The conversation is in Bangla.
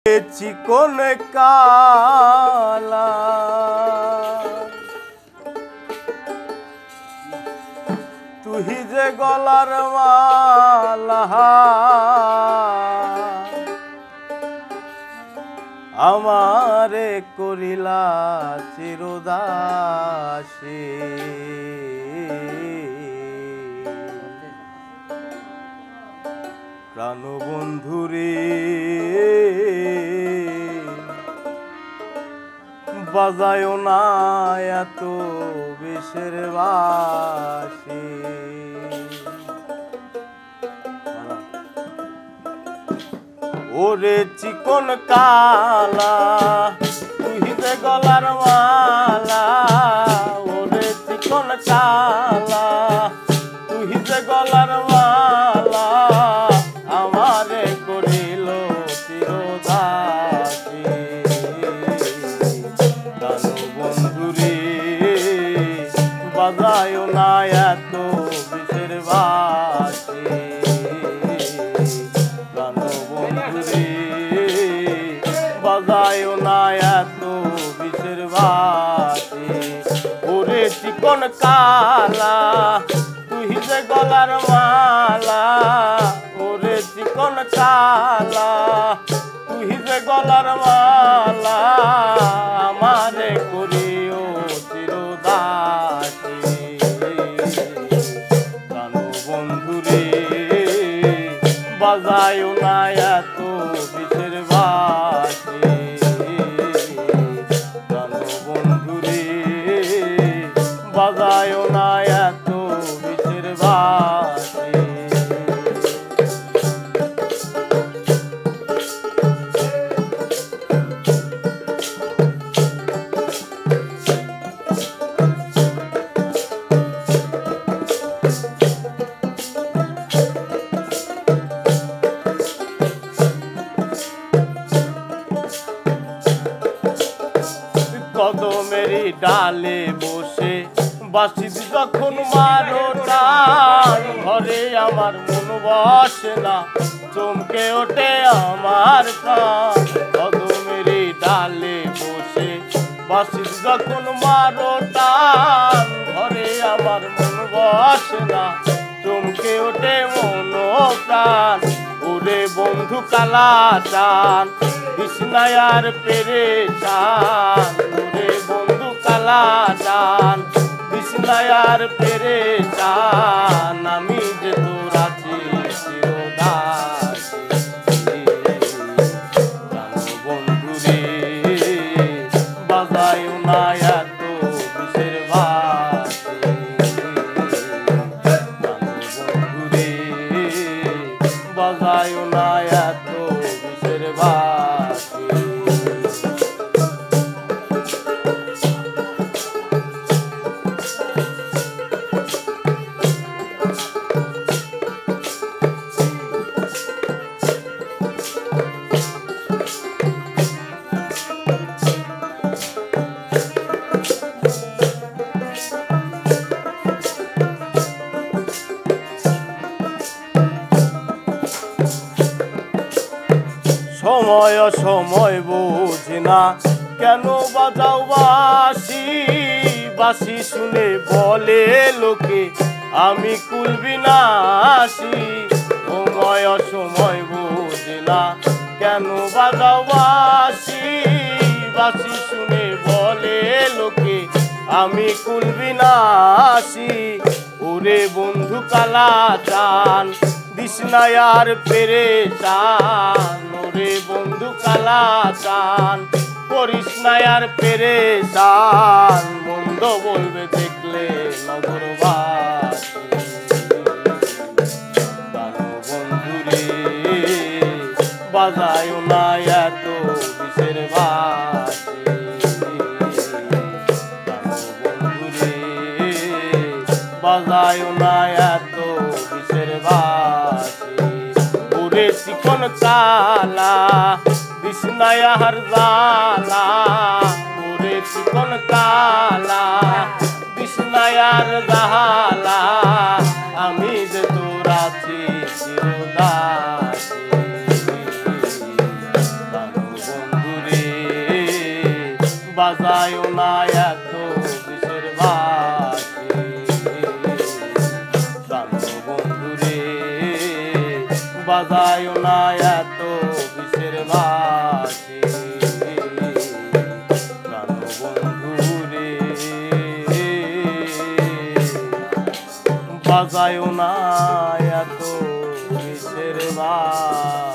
চিকন কালা তুহি যে গলার মালা আমারে করিলা চিরদাসী প্রাণবন্ধুরে বাজায় না এত বিষের বাঁশি ওরে চিকন কালা তুই যে গলার মালা ওরে চিকন কালা তুই যে গলার মালা আমারে করিল চিরদাসী প্রাণ বন্ধুরে বাজায় না এত বিষের বাঁশি প্রাণ বন্ধুরে বাজায় না এত বিষের বাঁশি ওরে চিকন কালা তুই যে গলার মালা ওরে চিকন কালা তুই যে গলার মালা আমারে করিও চিরদাসী প্রাণ বন্ধুরে বাজায় না এত বিষের বাঁশি প্রাণ বন্ধুরে বাজায় না এত বিষের বাঁশি কদমেরই ডালে বসে বাঁশি যখন মারো টান ঘরে আমার মন বসে না চমকে ওঠে আমার প্রাণ কদমেরই ডালে বসে বাঁশি যখন মারো টান ঘরে আমার মন বসে না চমকে ওঠে মন প্রাণ ওরে বন্ধু কালা টান কৃষ্ণায়ার পেরেশান ওরে বন্ধু কালা টান কৃষ্ণায়ার পেরেশান আমি যে তোর আছি চিরদাসী প্রাণ বন্ধুরে বাজায় না এত বিষের বাঁশি প্রাণ বন্ধুরে বাজায় না এত বিষের বাঁশি সময় সময় বুঝি না কেন বাজাও বাঁশি বাঁশি শুনে বলে লোকে আমি কুল বিনাশী সময় সময় বুঝি না কেন বাজাও বাঁশি বাঁশি শুনে বলে লোকে আমি কুল বিনাশী ওরে বন্ধু কালা টান কৃষ্ণায়ার পেরেশান ওরে বন্ধু কালা টান কৃষ্ণায়ার পেরেশান মন্দ বলবে দেখলে নগরবাসী প্রাণ বন্ধুরে বাজায় না এত বিষের বাঁশি প্রাণ বন্ধুরে বাজায় না এত বিষের বাঁশি ওরে চিকন কালা কৃষ্ণায়ার জালা ওরে চিকন কালা কৃষ্ণায়ার জালা আমি যে তোর আছি চিরদাসী প্রাণ বাজায় না এত বিষের বাঁশি প্রাণ বন্ধু রে বাজায় না এত বিষের বাঁশি প্রাণ বন্ধু রে বাজায় না এত বিষের বাঁশি।